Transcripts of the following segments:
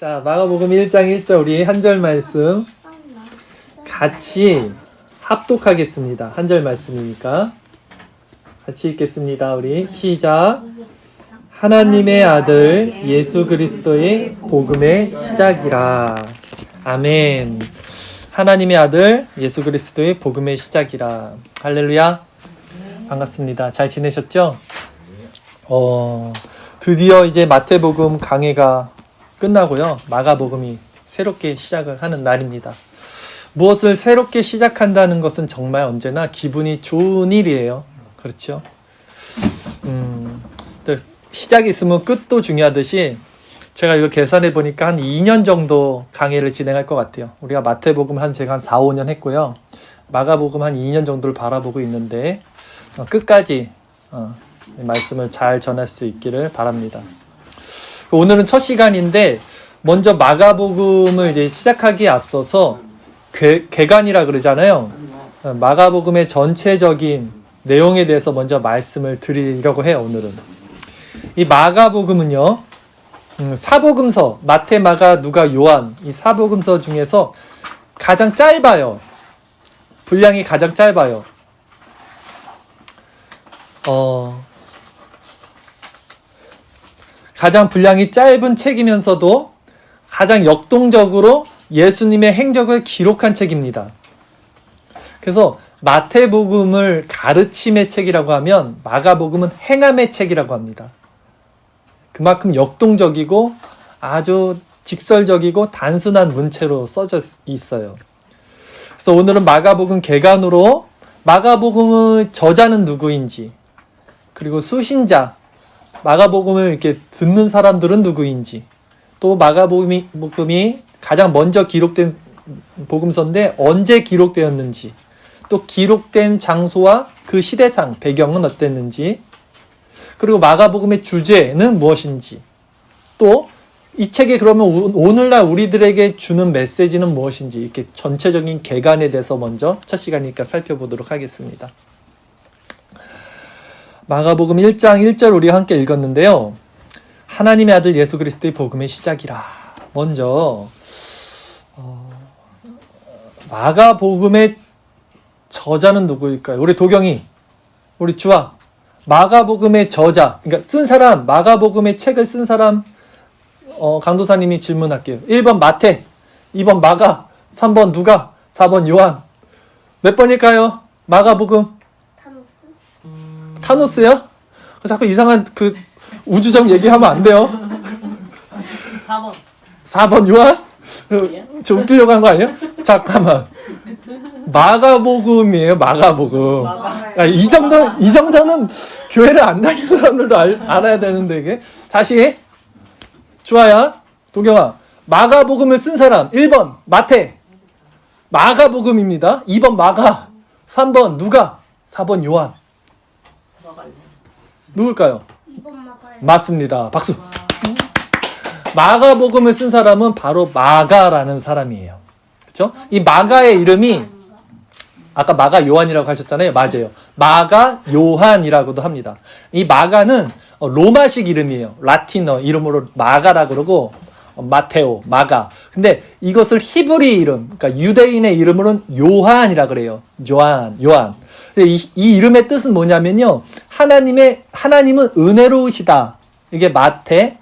자, 마가복음 1장 1절 우리 한 절 말씀 같이 합독하겠습니다. 한 절 말씀이니까 같이 읽겠습니다. 우리 시작. 하나님의 아들 예수 그리스도의 복음의 시작이라. 아멘. 하나님의 아들 예수 그리스도의 복음의 시작이라. 할렐루야. 반갑습니다. 잘 지내셨죠? 드디어 이제 마태복음 강해가 끝나고요. 마가복음이 새롭게 시작을 하는 날입니다. 무엇을 새롭게 시작한다는 것은 정말 언제나 기분이 좋은 일이에요. 그렇죠? 시작이 있으면 끝도 중요하듯이 제가 이거 계산해 보니까 한 2년 정도 강해를 진행할 것 같아요. 우리가 마태복음 제가 한 4, 5년 했고요. 마가복음 한 2년 정도를 바라보고 있는데 끝까지 말씀을 잘 전할 수 있기를 바랍니다. 오늘은 첫 시간인데 먼저 마가복음을 이제 시작하기에 앞서서 개관이라 그러잖아요. 마가복음의 전체적인 내용에 대해서 먼저 말씀을 드리려고 해요. 오늘은 이 마가복음은요, 사복음서 마태, 마가, 누가, 요한 이 사복음서 중에서 가장 짧아요. 분량이 가장 짧아요. 가장 분량이 짧은 책이면서도 가장 역동적으로 예수님의 행적을 기록한 책입니다. 그래서 마태복음을 가르침의 책이라고 하면 마가복음은 행함의 책이라고 합니다. 그만큼 역동적이고 아주 직설적이고 단순한 문체로 써져 있어요. 그래서 오늘은 마가복음 개관으로 마가복음의 저자는 누구인지, 그리고 수신자, 마가복음을 이렇게 듣는 사람들은 누구인지, 또 마가복음이 가장 먼저 기록된 복음서인데 언제 기록되었는지, 또 기록된 장소와 그 시대상, 배경은 어땠는지, 그리고 마가복음의 주제는 무엇인지, 또 이 책이 그러면 오늘날 우리들에게 주는 메시지는 무엇인지, 이렇게 전체적인 개관에 대해서 먼저 첫 시간이니까 살펴보도록 하겠습니다. 마가복음 1장 1절 우리 함께 읽었는데요. 하나님의 아들 예수 그리스도의 복음의 시작이라. 먼저 마가복음의 저자는 누구일까요? 우리 도경이, 우리 주아, 마가복음의 저자, 그러니까 쓴 사람, 마가복음의 책을 쓴 사람, 강도사님이 질문할게요. 1번 마태, 2번 마가, 3번 누가, 4번 요한. 몇 번일까요? 마가복음? 타노스요? 자꾸 이상한 그 우주적 얘기하면 안 돼요. 4번. 4번 요한? 저 웃기려고 한 거 아니에요? 잠깐만. 마가복음이에요, 마가복음. 이 정도는 교회를 안 다니는 사람들도 알아야 되는데, 이게. 다시. 주아야, 도경아. 마가복음을 쓴 사람. 1번, 마태. 마가복음입니다. 2번, 마가. 3번, 누가. 4번, 요한. 누굴까요? 2번 마가요. 맞습니다. 박수. 마가복음을 쓴 사람은 바로 마가라는 사람이에요. 그렇죠? 이 마가의 이름이 아까 마가 요한이라고 하셨잖아요. 맞아요. 마가 요한이라고도 합니다. 이 마가는 로마식 이름이에요. 라틴어 이름으로 마가라 그러고 마테오, 마가. 근데 이것을 히브리 이름, 그러니까 유대인의 이름으로는 요한이라 그래요. 요한. 근데 이 이름의 뜻은 뭐냐면요. 하나님은 은혜로우시다. 이게 마테래.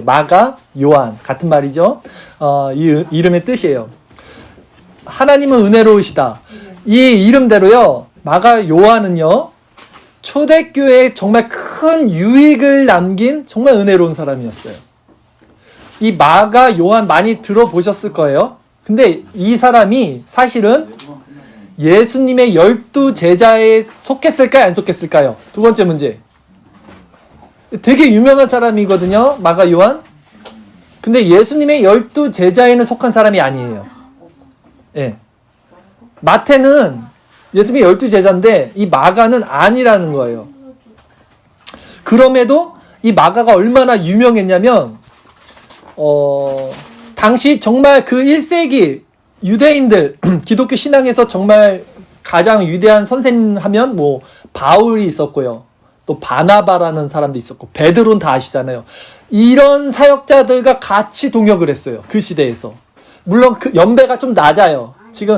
마가, 요한. 같은 말이죠. 이 이름의 뜻이에요. 하나님은 은혜로우시다. 이 이름대로요. 마가 요한은요. 초대교회에 정말 큰 유익을 남긴 정말 은혜로운 사람이었어요. 이 마가 요한 많이 들어보셨을 거예요. 근데 이 사람이 사실은 예수님의 12 제자에 속했을까요? 안 속했을까요? 두 번째 문제. 되게 유명한 사람이거든요. 마가 요한. 근데 예수님의 12 제자에는 속한 사람이 아니에요. 예. 마태는 예수님의 12 제자인데 이 마가는 아니라는 거예요. 그럼에도 이 마가가 얼마나 유명했냐면 당시 정말 그 1세기 유대인들 기독교 신앙에서 정말 가장 위대한 선생님 하면 바울이 있었고요. 또 바나바라는 사람도 있었고 베드로는 다 아시잖아요. 이런 사역자들과 같이 동역을 했어요. 그 시대에서. 물론 그 연배가 좀 낮아요. 지금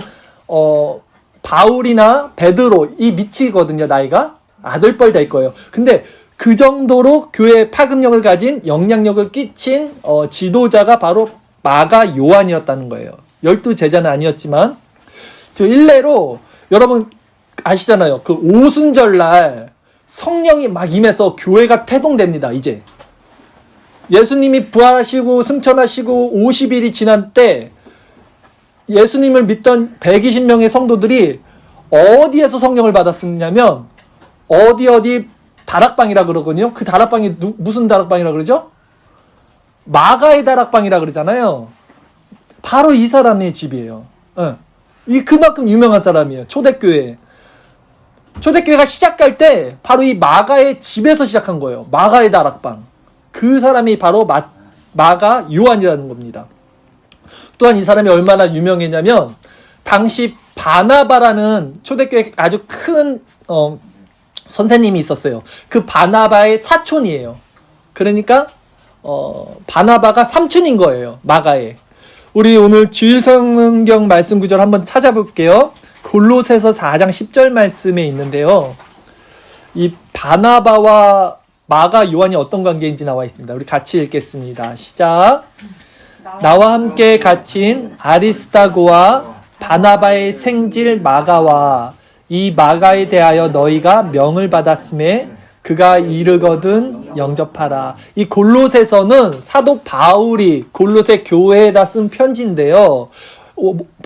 바울이나 베드로 이 밑이거든요. 나이가 아들뻘 될 거예요. 근데 그 정도로 교회에 파급력을 가진 영향력을 끼친 지도자가 바로 마가 요한이었다는 거예요. 12제자는 아니었지만 저 일례로 여러분 아시잖아요. 그 오순절날 성령이 막 임해서 교회가 태동됩니다. 이제 예수님이 부활하시고 승천하시고 50일이 지난 때 예수님을 믿던 120명의 성도들이 어디에서 성령을 받았느냐면 어디 다락방이라 그러거든요. 그 다락방이 무슨 다락방이라 그러죠? 마가의 다락방이라 그러잖아요. 바로 이 사람의 집이에요. 이 그만큼 유명한 사람이에요. 초대교회. 초대교회가 시작할 때 바로 이 마가의 집에서 시작한 거예요. 마가의 다락방. 그 사람이 바로 마가 요한이라는 겁니다. 또한 이 사람이 얼마나 유명했냐면 당시 바나바라는 초대교회 아주 큰 선생님이 있었어요. 그 바나바의 사촌이에요. 그러니까 바나바가 삼촌인 거예요. 마가의. 우리 오늘 주일 성경 말씀 구절 한번 찾아볼게요. 골로새서 4장 10절 말씀에 있는데요. 이 바나바와 마가 요한이 어떤 관계인지 나와 있습니다. 우리 같이 읽겠습니다. 시작. 나와 함께 갇힌 아리스타고와 바나바의 생질 마가와 이 마가에 대하여 너희가 명을 받았음에 그가 이르거든 영접하라. 이 골로새서는 사도 바울이 골로새 교회에다 쓴 편지인데요.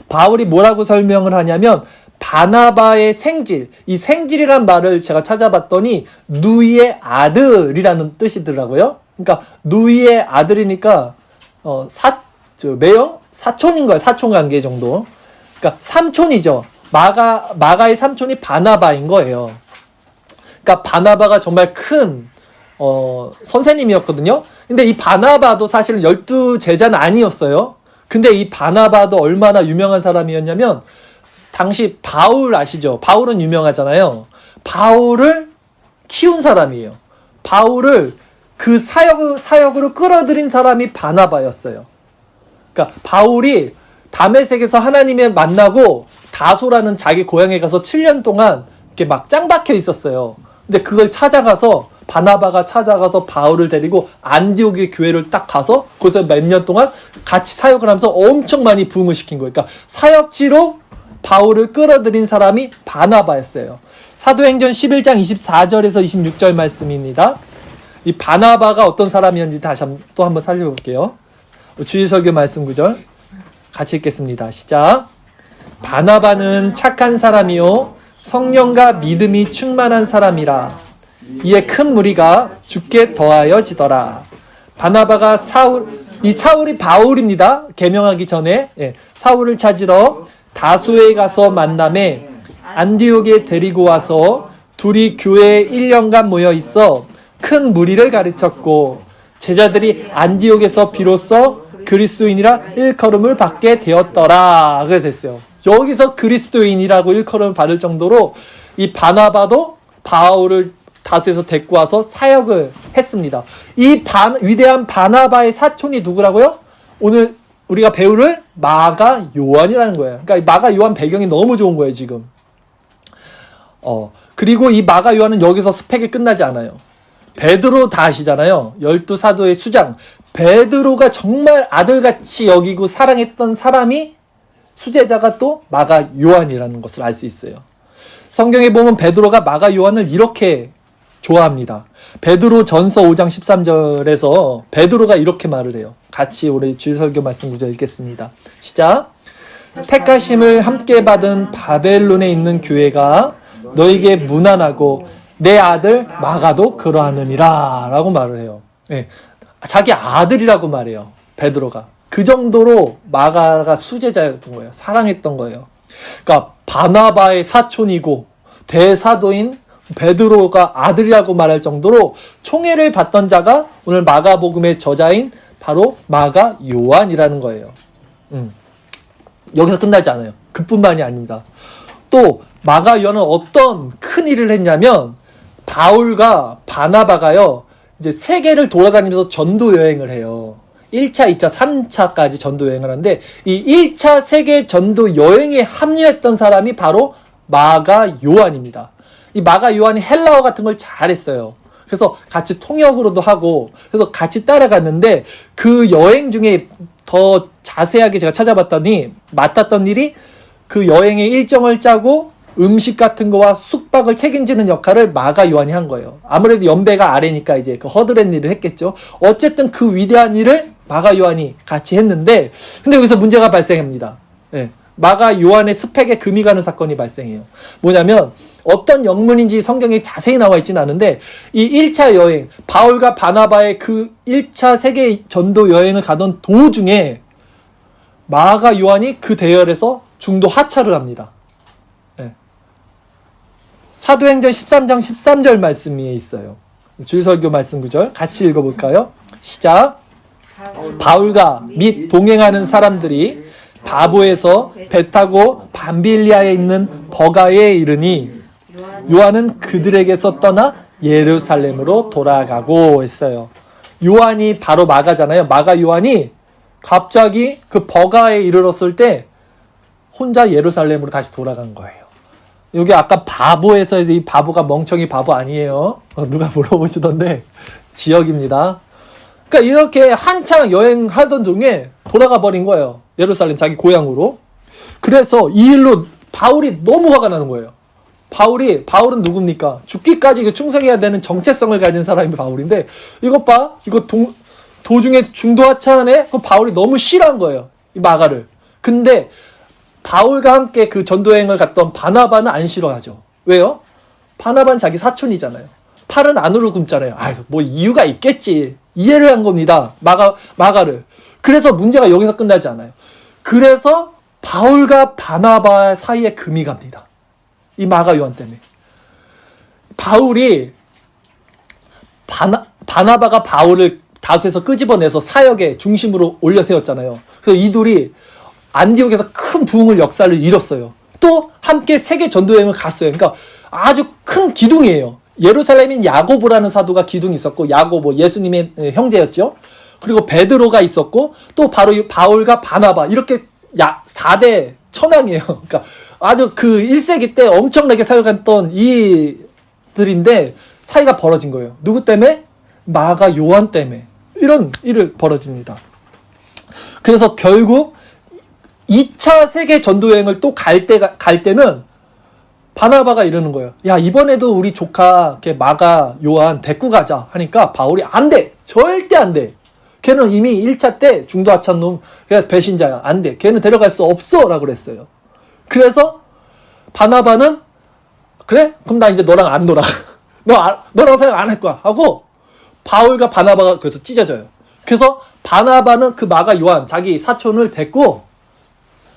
바울이 뭐라고 설명을 하냐면 바나바의 생질, 이 생질이란 말을 제가 찾아봤더니 누이의 아들이라는 뜻이더라고요. 그러니까 누이의 아들이니까 매형 사촌인 거예요. 사촌 관계 정도. 그러니까 삼촌이죠. 마가의 삼촌이 바나바인 거예요. 그러니까 바나바가 정말 큰 선생님이었거든요. 근데 이 바나바도 사실은 12제자는 아니었어요. 근데 이 바나바도 얼마나 유명한 사람이었냐면 당시 바울 아시죠? 바울은 유명하잖아요. 바울을 키운 사람이에요. 바울을 그 사역으로 끌어들인 사람이 바나바였어요. 그러니까 바울이 다메섹에서 하나님을 만나고 다소라는 자기 고향에 가서 7년 동안 이렇게 막 짱박혀 있었어요. 근데 그걸 찾아가서 바나바가 찾아가서 바울을 데리고 안디옥의 교회를 딱 가서 거기서 몇 년 동안 같이 사역을 하면서 엄청 많이 부흥을 시킨 거예요. 그러니까 사역지로 바울을 끌어들인 사람이 바나바였어요. 사도행전 11장 24절에서 26절 말씀입니다. 이 바나바가 어떤 사람이었는지 다시 또 한번 살펴볼게요. 주일설교 말씀 구절 같이 읽겠습니다. 시작. 바나바는 착한 사람이요 성령과 믿음이 충만한 사람이라. 이에 큰 무리가 죽게 더하여지더라. 바나바가 사울이 바울입니다. 계명하기 전에 사울을 찾으러 다소에 가서 만남에 안디옥에 데리고 와서 둘이 교회에 1년간 모여 있어 큰 무리를 가르쳤고 제자들이 안디옥에서 비로소 그리스도인이라 일컬음을 받게 되었더라. 그래 됐어요. 여기서 그리스도인이라고 일컬음을 받을 정도로 이 바나바도 바울을 다소에서 데리고 와서 사역을 했습니다. 이 위대한 바나바의 사촌이 누구라고요? 오늘 우리가 배울 마가 요한이라는 거예요. 그러니까 마가 요한 배경이 너무 좋은 거예요, 지금. 그리고 이 마가 요한은 여기서 스펙이 끝나지 않아요. 베드로 다 아시잖아요. 12사도의 수장. 베드로가 정말 아들같이 여기고 사랑했던 사람이 수제자가 또 마가 요한이라는 것을 알 수 있어요. 성경에 보면 베드로가 마가 요한을 이렇게 좋아합니다. 베드로 전서 5장 13절에서 베드로가 이렇게 말을 해요. 같이 우리 주일설교 말씀 구절 읽겠습니다. 시작. 택하심을 함께 받은 바벨론에 있는 교회가 너에게 문안하고 내 아들 마가도 그러하느니라 라고 말을 해요. 자기 아들이라고 말해요. 베드로가. 그 정도로 마가가 수제자였던 거예요. 사랑했던 거예요. 그러니까 바나바의 사촌이고 대사도인 베드로가 아들이라고 말할 정도로 총애를 받던 자가 오늘 마가복음의 저자인 바로 마가 요한이라는 거예요. 여기서 끝나지 않아요. 그뿐만이 아닙니다. 또 마가 요한은 어떤 큰 일을 했냐면 바울과 바나바가요, 이제 세계를 돌아다니면서 전도 여행을 해요. 1차, 2차, 3차까지 전도 여행을 하는데, 이 1차 세계 전도 여행에 합류했던 사람이 바로 마가 요한입니다. 이 마가 요한이 헬라어 같은 걸 잘했어요. 그래서 같이 통역으로도 하고, 그래서 같이 따라갔는데, 그 여행 중에 더 자세하게 제가 찾아봤더니, 맡았던 일이 그 여행의 일정을 짜고, 음식 같은 거와 숙박을 책임지는 역할을 마가 요한이 한 거예요. 아무래도 연배가 아래니까 이제 그 허드렛 일을 했겠죠. 어쨌든 그 위대한 일을 마가 요한이 같이 했는데, 근데 여기서 문제가 발생합니다. 예. 마가 요한의 스펙에 금이 가는 사건이 발생해요. 뭐냐면 어떤 영문인지 성경에 자세히 나와 있지는 않은데, 이 1차 여행, 바울과 바나바의 그 1차 세계 전도 여행을 가던 도중에 마가 요한이 그 대열에서 중도 하차를 합니다. 예. 사도행전 13장 13절 말씀이 있어요. 주일설교 말씀 구절 같이 읽어볼까요? 시작. 바울과 및 동행하는 사람들이 바보에서 배 타고 밤빌리아에 있는 버가에 이르니 요한은 그들에게서 떠나 예루살렘으로 돌아가고 했어요. 요한이 바로 마가잖아요. 마가 요한이 갑자기 그 버가에 이르렀을 때 혼자 예루살렘으로 다시 돌아간 거예요. 여기 아까 바보에서 이 바보가 멍청이 바보 아니에요. 누가 물어보시던데 지역입니다. 그러니까 이렇게 한창 여행하던 중에 돌아가 버린 거예요. 예루살렘 자기 고향으로. 그래서 이 일로 바울이 너무 화가 나는 거예요. 바울은 누굽니까? 죽기까지 충성해야 되는 정체성을 가진 사람이 바울인데, 이것 봐. 이거 도중에 중도 하차하네? 그 바울이 너무 싫어한 거예요. 이 마가를. 근데 바울과 함께 그 전도여행을 갔던 바나바는 안 싫어하죠. 왜요? 바나바는 자기 사촌이잖아요. 팔은 안으로 굶잖아요. 아유, 뭐 이유가 있겠지. 이해를 한 겁니다. 마가를. 그래서 문제가 여기서 끝나지 않아요. 그래서 바울과 바나바 사이에 금이 갑니다. 이 마가 요한 때문에. 바나바가 바울을 다수에서 끄집어내서 사역의 중심으로 올려 세웠잖아요. 그래서 이 둘이 안디옥에서 큰 부흥을 역사를 이뤘어요. 또 함께 세계 전도여행을 갔어요. 그러니까 아주 큰 기둥이에요. 예루살렘인 야고보라는 사도가 기둥이 있었고, 야고보 예수님의 형제였죠. 그리고 베드로가 있었고, 또 바로 바울과 바나바, 이렇게 4대 천왕이에요. 그러니까 아주 그 1세기 때 엄청나게 사역했던 이들인데 사이가 벌어진 거예요. 누구 때문에? 마가 요한 때문에. 이런 일을 벌어집니다. 그래서 결국 2차 세계 전도여행을 또 갈 때는 바나바가 이러는 거예요. 야, 이번에도 우리 조카 마가 요한 데리고 가자 하니까 바울이 안 돼. 절대 안 돼. 걔는 이미 1차 때 중도 하찮은 놈, 그냥 배신자야. 안 돼. 걔는 데려갈 수 없어. 라고 그랬어요. 그래서 바나바는 그래? 그럼 나 이제 너랑 안 놀아. 너랑 사역 안 할 거야. 하고 바울과 바나바가 그래서 찢어져요. 그래서 바나바는 그 마가 요한, 자기 사촌을 데리고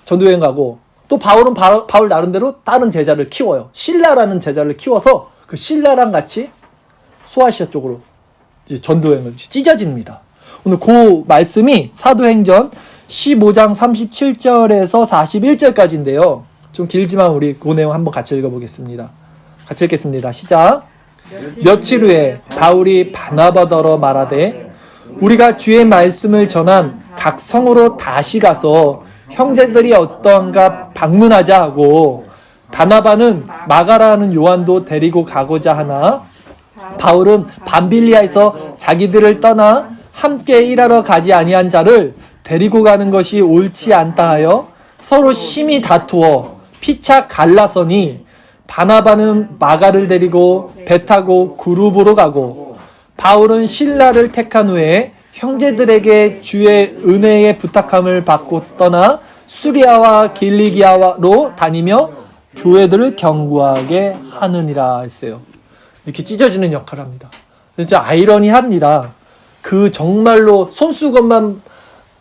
전도여행 가고, 또 바울은 바울 나름대로 다른 제자를 키워요. 실라라는 제자를 키워서 그 실라랑 같이 소아시아 쪽으로 이제 전도여행을 찢어집니다. 오늘 그 말씀이 사도행전 15장 37절에서 41절까지인데요. 좀 길지만 우리 그 내용 한번 같이 읽어보겠습니다. 같이 읽겠습니다. 시작. 며칠 후에 바울이 바나바더러 말하되 우리가 주의 말씀을 전한 각 성으로 다시 가서 형제들이 어떠한가 방문하자 하고, 바나바는 마가라는 요한도 데리고 가고자 하나 바울은 밤빌리아에서 자기들을 떠나 함께 일하러 가지 아니한 자를 데리고 가는 것이 옳지 않다 하여 서로 심히 다투어 피차 갈라서니, 바나바는 마가를 데리고 배 타고 그룹으로 가고, 바울은 실라를 택한 후에 형제들에게 주의 은혜의 부탁함을 받고 떠나 수리아와 길리기아로 다니며 교회들을 견고하게 하느니라 했어요. 이렇게 찢어지는 역할을 합니다. 진짜 아이러니합니다. 그 정말로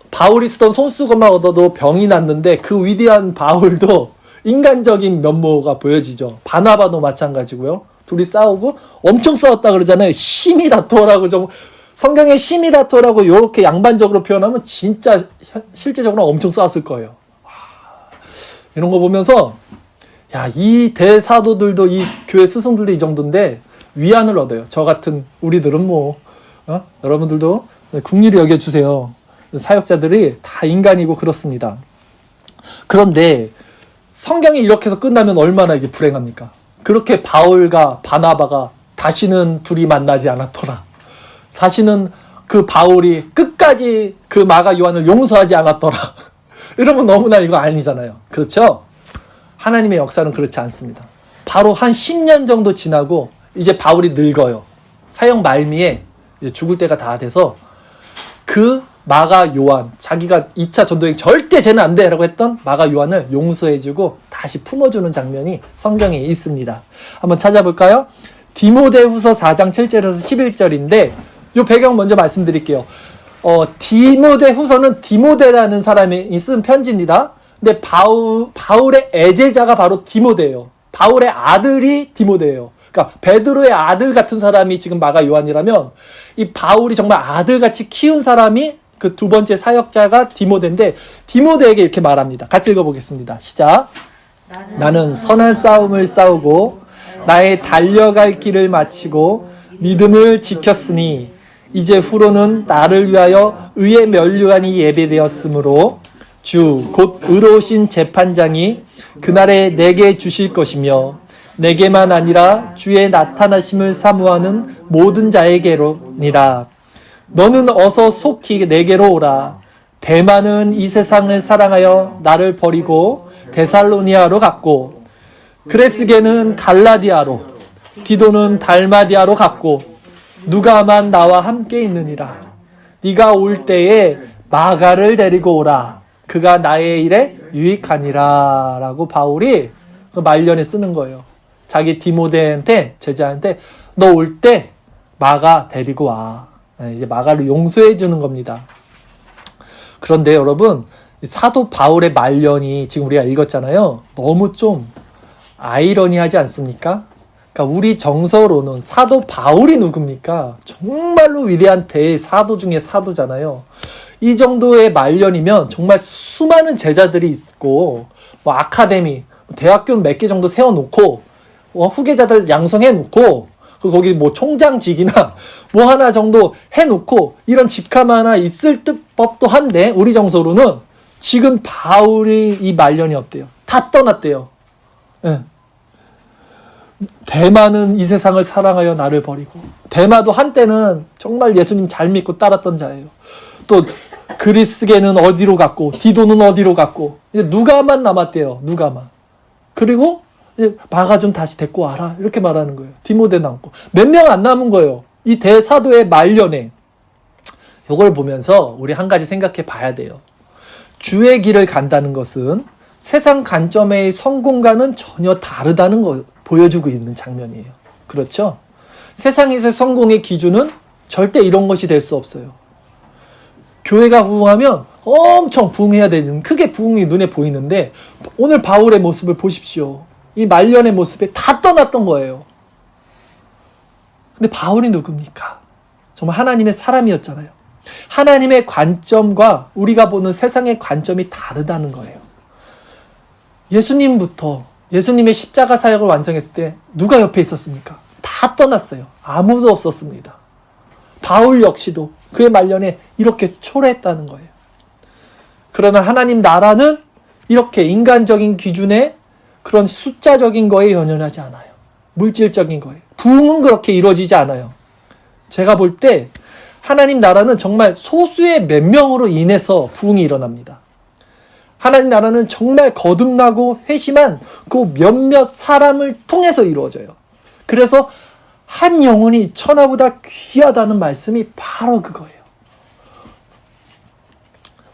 바울이 쓰던 손수건만 얻어도 병이 났는데, 그 위대한 바울도 인간적인 면모가 보여지죠. 바나바도 마찬가지고요. 둘이 싸우고 엄청 싸웠다 그러잖아요. 심히 다투어라고, 성경에 심히 다투어라고 이렇게 양반적으로 표현하면 진짜 실제적으로 엄청 싸웠을 거예요. 이런 거 보면서, 야, 이 대사도들도, 이 교회 스승들도 이 정도인데 위안을 얻어요. 저 같은 우리들은 여러분들도 긍휼히 여겨주세요. 사역자들이 다 인간이고 그렇습니다. 그런데 성경이 이렇게 해서 끝나면 얼마나 이게 불행합니까? 그렇게 바울과 바나바가 다시는 둘이 만나지 않았더라. 다시는 그 바울이 끝까지 그 마가 요한을 용서하지 않았더라. 이러면 너무나 이거 아니잖아요. 그렇죠? 하나님의 역사는 그렇지 않습니다. 바로 한 10년 정도 지나고 이제 바울이 늙어요. 사역 말미에 이제 죽을 때가 다 돼서 그 마가 요한, 자기가 2차 전도행 절대 쟤는 안 돼! 라고 했던 마가 요한을 용서해주고 다시 품어주는 장면이 성경에 있습니다. 한번 찾아볼까요? 디모데후서 4장 7절에서 11절인데 이 배경 먼저 말씀드릴게요. 디모데후서는 디모데라는 사람이 쓴 편지입니다. 근데 바울의 애제자가 바로 디모데예요. 바울의 아들이 디모데예요. 그러니까 베드로의 아들 같은 사람이 지금 마가 요한이라면 이 바울이 정말 아들같이 키운 사람이 그 두 번째 사역자가 디모데인데 디모데에게 이렇게 말합니다. 같이 읽어보겠습니다. 시작. 나는 선한 싸움을 싸우고 나의 달려갈 길을 마치고 믿음을 지켰으니 이제 후로는 나를 위하여 의의 면류관이 예배되었으므로 주 곧 의로우신 재판장이 그날에 내게 주실 것이며 내게만 아니라 주의 나타나심을 사모하는 모든 자에게로니라. 너는 어서 속히 내게로 오라. 대만은 이 세상을 사랑하여 나를 버리고 데살로니아로 갔고 그레스게는 갈라디아로 디도는 달마디아로 갔고 누가만 나와 함께 있느니라. 네가 올 때에 마가를 데리고 오라. 그가 나의 일에 유익하니라. 라고 바울이 그 말년에 쓰는 거예요. 자기 디모데한테, 제자한테 너 올 때 마가 데리고 와. 이제 마가를 용서해 주는 겁니다. 그런데 여러분, 사도 바울의 말년이 지금 우리가 읽었잖아요. 너무 좀 아이러니하지 않습니까? 그러니까 우리 정서로는 사도 바울이 누굽니까? 정말로 위대한 대사도 중에 사도잖아요. 이 정도의 말년이면 정말 수많은 제자들이 있고 아카데미, 대학교 몇 개 정도 세워놓고 후계자들 양성해놓고 거기 총장직이나 하나 정도 해놓고 이런 직함 하나 있을 법도 한데 우리 정서로는 지금 바울이 이 말년이 어때요? 다 떠났대요. 네. 대마는 이 세상을 사랑하여 나를 버리고 대마도 한때는 정말 예수님 잘 믿고 따랐던 자예요. 또 그리스게는 어디로 갔고 디도는 어디로 갔고 이제 누가만 남았대요. 누가만. 그리고 이제 마가 좀 다시 데리고 와라 이렇게 말하는 거예요. 디모데 남고 몇 명 안 남은 거예요. 이 대사도의 말년에. 이걸 보면서 우리 한 가지 생각해 봐야 돼요. 주의 길을 간다는 것은 세상 관점의 성공과는 전혀 다르다는 걸 보여주고 있는 장면이에요. 그렇죠? 세상에서 성공의 기준은 절대 이런 것이 될 수 없어요. 교회가 부흥하면 엄청 부흥해야 되는, 크게 부흥이 눈에 보이는데 오늘 바울의 모습을 보십시오. 이 말년의 모습에 다 떠났던 거예요. 근데 바울이 누굽니까? 정말 하나님의 사람이었잖아요. 하나님의 관점과 우리가 보는 세상의 관점이 다르다는 거예요. 예수님부터 예수님의 십자가 사역을 완성했을 때 누가 옆에 있었습니까? 다 떠났어요. 아무도 없었습니다. 바울 역시도 그의 말년에 이렇게 초래했다는 거예요. 그러나 하나님 나라는 이렇게 인간적인 기준에 그런 숫자적인 거에 연연하지 않아요. 물질적인 거에. 부흥은 그렇게 이루어지지 않아요. 제가 볼 때 하나님 나라는 정말 소수의 몇 명으로 인해서 부흥이 일어납니다. 하나님 나라는 정말 거듭나고 회심한 그 몇몇 사람을 통해서 이루어져요. 그래서 한 영혼이 천하보다 귀하다는 말씀이 바로 그거예요.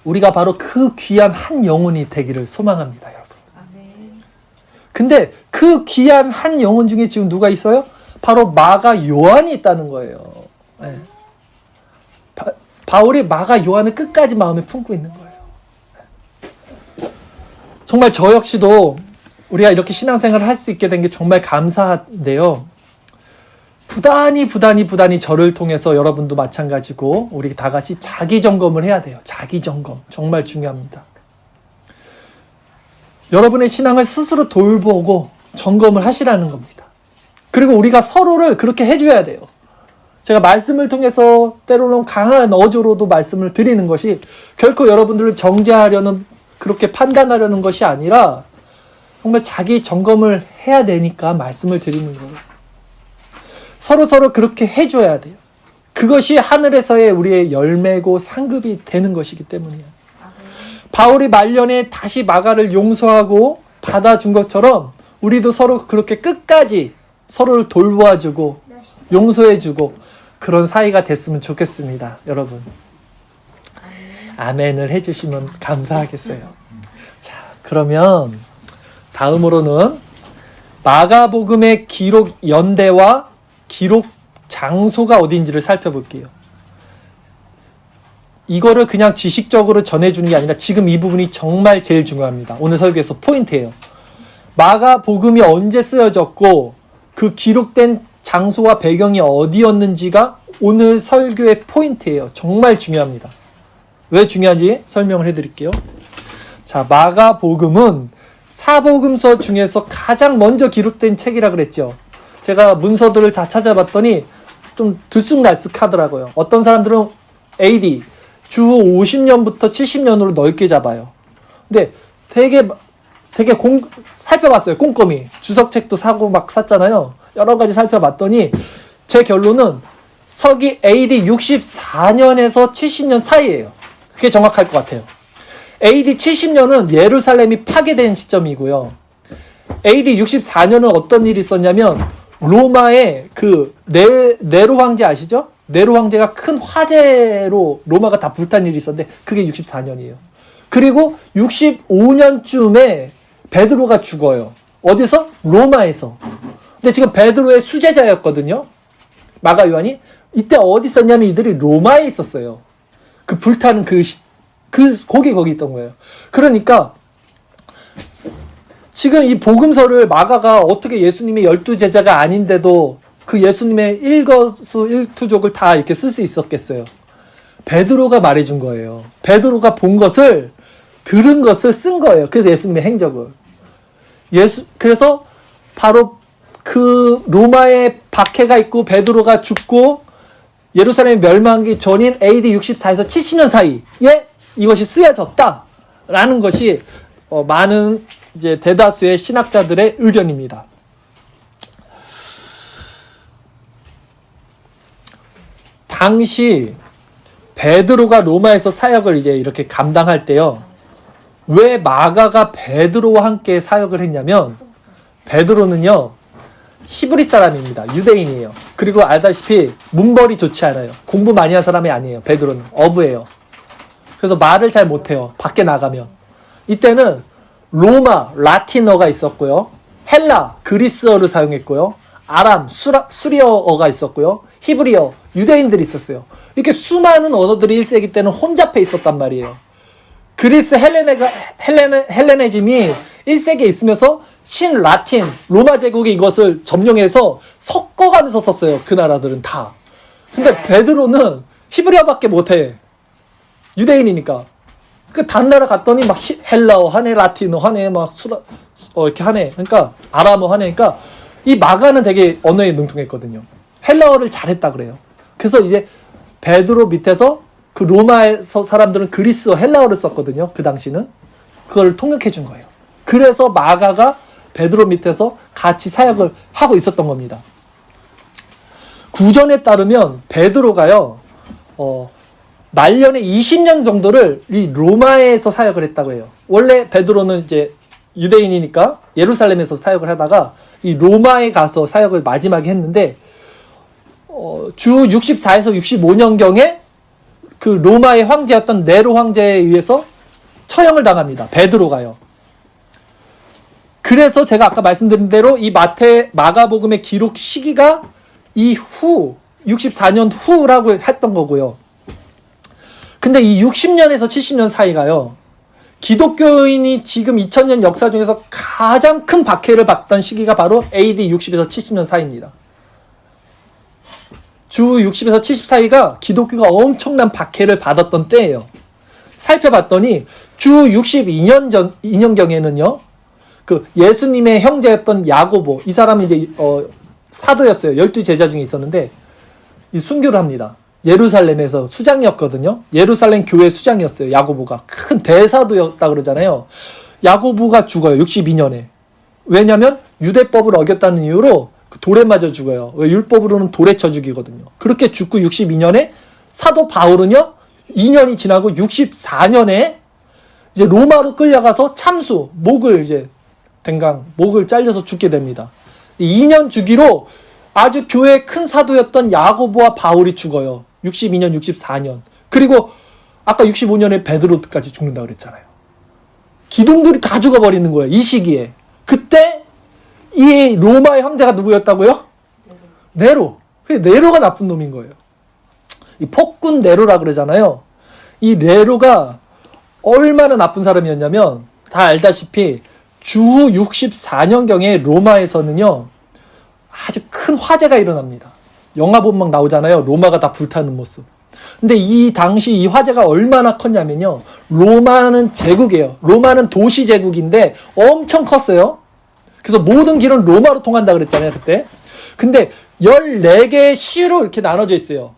우리가 바로 그 귀한 한 영혼이 되기를 소망합니다, 여러분. 근데 그 귀한 한 영혼 중에 지금 누가 있어요? 바로 마가 요한이 있다는 거예요. 네. 바울이 마가 요한을 끝까지 마음에 품고 있는 거예요. 정말 저 역시도 우리가 이렇게 신앙생활을 할 수 있게 된 게 정말 감사한데요. 부단히 저를 통해서 여러분도 마찬가지고 우리 다 같이 자기 점검을 해야 돼요. 자기 점검. 정말 중요합니다. 여러분의 신앙을 스스로 돌보고 점검을 하시라는 겁니다. 그리고 우리가 서로를 그렇게 해줘야 돼요. 제가 말씀을 통해서 때로는 강한 어조로도 말씀을 드리는 것이 결코 여러분들을 정죄하려는 그렇게 판단하려는 것이 아니라 정말 자기 점검을 해야 되니까 말씀을 드리는 거예요. 서로 그렇게 해줘야 돼요. 그것이 하늘에서의 우리의 열매고 상급이 되는 것이기 때문이에요. 바울이 말년에 다시 마가를 용서하고 받아준 것처럼 우리도 서로 그렇게 끝까지 서로를 돌보아주고 용서해주고 그런 사이가 됐으면 좋겠습니다. 여러분. 아멘을 해주시면 감사하겠어요. 자, 그러면 다음으로는 마가복음의 기록 연대와 기록 장소가 어딘지를 살펴볼게요. 이거를 그냥 지식적으로 전해주는 게 아니라 지금 이 부분이 정말 제일 중요합니다. 오늘 설교에서 포인트예요. 마가복음이 언제 쓰여졌고 그 기록된 장소와 배경이 어디였는지가 오늘 설교의 포인트예요. 정말 중요합니다. 왜 중요한지 설명을 해드릴게요. 자, 마가복음은 사복음서 중에서 가장 먼저 기록된 책이라 그랬죠. 제가 문서들을 다 찾아봤더니 좀 들쑥날쑥하더라고요. 어떤 사람들은 AD 주후 50년부터 70년으로 넓게 잡아요. 근데 되게 살펴봤어요. 꼼꼼히. 주석책도 사고 막 샀잖아요. 여러 가지 살펴봤더니 제 결론은 서기 AD 64년에서 70년 사이예요. 그게 정확할 것 같아요. AD 70년은 예루살렘이 파괴된 시점이고요. AD 64년은 어떤 일이 있었냐면 로마의 그 네로 황제 아시죠? 네로 황제가 큰 화재로 로마가 다 불탄 일이 있었는데 그게 64년이에요. 그리고 65년쯤에 베드로가 죽어요. 어디서? 로마에서. 근데 지금 베드로의 수제자였거든요. 마가 요한이. 이때 어디 있었냐면 이들이 로마에 있었어요. 그 불타는 거기 있던 거예요. 그러니까 지금 이 복음서를 마가가 어떻게 예수님의 12제자가 아닌데도 그 예수님의 일거수일투족을 다 이렇게 쓸 수 있었겠어요. 베드로가 말해준 거예요. 베드로가 본 것을, 들은 것을 쓴 거예요. 그래서 예수님의 행적을. 그래서 바로 그 로마에 박해가 있고 베드로가 죽고 예루살렘이 멸망하기 전인 AD 64에서 70년 사이에 이것이 쓰여졌다라는 것이 많은 이제 대다수의 신학자들의 의견입니다. 당시 베드로가 로마에서 사역을 이제 이렇게 감당할 때요. 왜 마가가 베드로와 함께 사역을 했냐면 베드로는요. 히브리 사람입니다. 유대인이에요. 그리고 알다시피 문벌이 좋지 않아요. 공부 많이 한 사람이 아니에요. 베드로는 어부예요. 그래서 말을 잘 못해요. 밖에 나가면. 이때는 로마, 라틴어가 있었고요. 헬라, 그리스어를 사용했고요. 아람, 수리어가 있었고요. 히브리어, 유대인들이 있었어요. 이렇게 수많은 언어들이 1세기 때는 혼잡해 있었단 말이에요. 그리스 헬레네즘이 1세기에 있으면서 신라틴, 로마 제국이 이것을 점령해서 섞어가면서 썼어요. 그 나라들은 다. 근데 베드로는 히브리어밖에 못해. 유대인이니까. 그 다른 나라 갔더니 막 헬라어 하네, 라틴어 하네, 막 이렇게 하네. 그러니까 아람어 하네. 그러니까 이 마가는 되게 언어에 능통했거든요. 헬라어를 잘했다 그래요. 그래서 이제 베드로 밑에서 그 로마에서 사람들은 그리스어, 헬라어를 썼거든요. 그 당시는. 그걸 통역해 준 거예요. 그래서 마가가 베드로 밑에서 같이 사역을 하고 있었던 겁니다. 구전에 따르면 베드로가요. 말년에 20년 정도를 이 로마에서 사역을 했다고 해요. 원래 베드로는 이제 유대인이니까 예루살렘에서 사역을 하다가 이 로마에 가서 사역을 마지막에 했는데 주 64에서 65년경에 그 로마의 황제였던 네로 황제에 의해서 처형을 당합니다. 베드로가요. 그래서 제가 아까 말씀드린 대로 이 마가복음의 기록 시기가 이후 64년 후라고 했던 거고요. 근데 이 60년에서 70년 사이가요. 기독교인이 지금 2000년 역사 중에서 가장 큰 박해를 받던 시기가 바로 AD 60에서 70년 사이입니다. 주 60에서 70 사이가 기독교가 엄청난 박해를 받았던 때예요. 살펴봤더니 주 62년경에는요. 그 예수님의 형제였던 야고보, 이 사람은 이제 사도였어요. 12제자 중에 있었는데 이 순교를 합니다. 예루살렘에서 수장이었거든요. 예루살렘 교회 수장이었어요. 야고보가 큰 대사도였다 그러잖아요. 야고보가 죽어요. 62년에. 왜냐하면 유대법을 어겼다는 이유로 돌에 맞아 죽어요. 왜? 율법으로는 돌에 쳐 죽이거든요. 그렇게 죽고 62년에 사도 바울은요 2년이 지나고 64년에 이제 로마로 끌려가서 참수 목을 이제 목을 잘려서 죽게 됩니다. 2년 주기로 아주 교회의 큰 사도였던 야고보와 바울이 죽어요. 62년, 64년. 그리고 아까 65년에 베드로까지 죽는다 그랬잖아요. 기둥들이 다 죽어버리는 거예요. 이 시기에. 그때 이 로마의 황제가 누구였다고요? 네로. 네로가 나쁜 놈인 거예요. 이 폭군 네로라 그러잖아요. 이 네로가 얼마나 나쁜 사람이었냐면 다 알다시피 주후 64년경에 로마에서는요 아주 큰 화재가 일어납니다. 영화 보면 막 나오잖아요. 로마가 다 불타는 모습. 근데 이 당시 이 화재가 얼마나 컸냐면요. 로마는 제국이에요. 로마는 도시 제국인데 엄청 컸어요. 그래서 모든 길은 로마로 통한다 그랬잖아요. 그때. 근데 14개의 시로 이렇게 나눠져 있어요.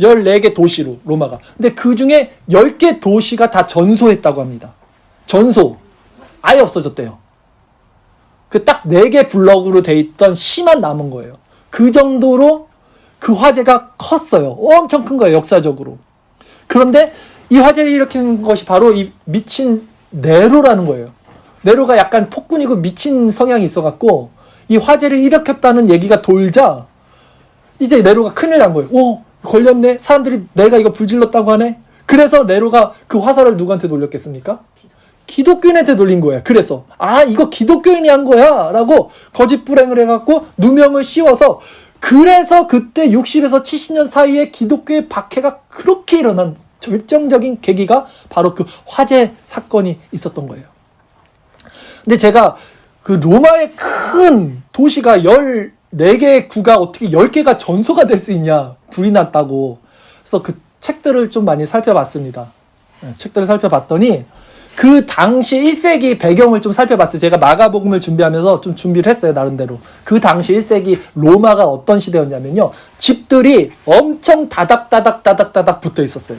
14개 도시로 로마가. 근데 그 중에 10개 도시가 다 전소했다고 합니다. 전소. 아예 없어졌대요. 그 딱 4개 블럭으로 돼 있던 시만 남은 거예요. 그 정도로 그 화재가 컸어요. 엄청 큰 거예요. 역사적으로. 그런데 이 화재를 일으킨 것이 바로 이 미친 네로라는 거예요. 네로가 약간 폭군이고 미친 성향이 있어갖고 이 화재를 일으켰다는 얘기가 돌자 이제 네로가 큰일 난 거예요. 오, 걸렸네. 사람들이 내가 이거 불질렀다고 하네. 그래서 네로가 그 화살을 누구한테 돌렸겠습니까? 기독교인한테 돌린 거야. 그래서 이거 기독교인이 한 거야 라고 거짓 불행을 해갖고 누명을 씌워서 그래서 그때 60에서 70년 사이에 기독교의 박해가 그렇게 일어난 결정적인 계기가 바로 그 화재 사건이 있었던 거예요. 근데 제가 그 로마의 큰 도시가 14개의 구가 어떻게 10개가 전소가 될 수 있냐. 불이 났다고. 그래서 그 책들을 좀 많이 살펴봤습니다. 책들을 살펴봤더니 그 당시 1세기 배경을 좀 살펴봤어요. 제가 마가복음을 준비하면서 좀 준비를 했어요. 나름대로. 그 당시 1세기 로마가 어떤 시대였냐면요. 집들이 엄청 다닥다닥 붙어 있었어요.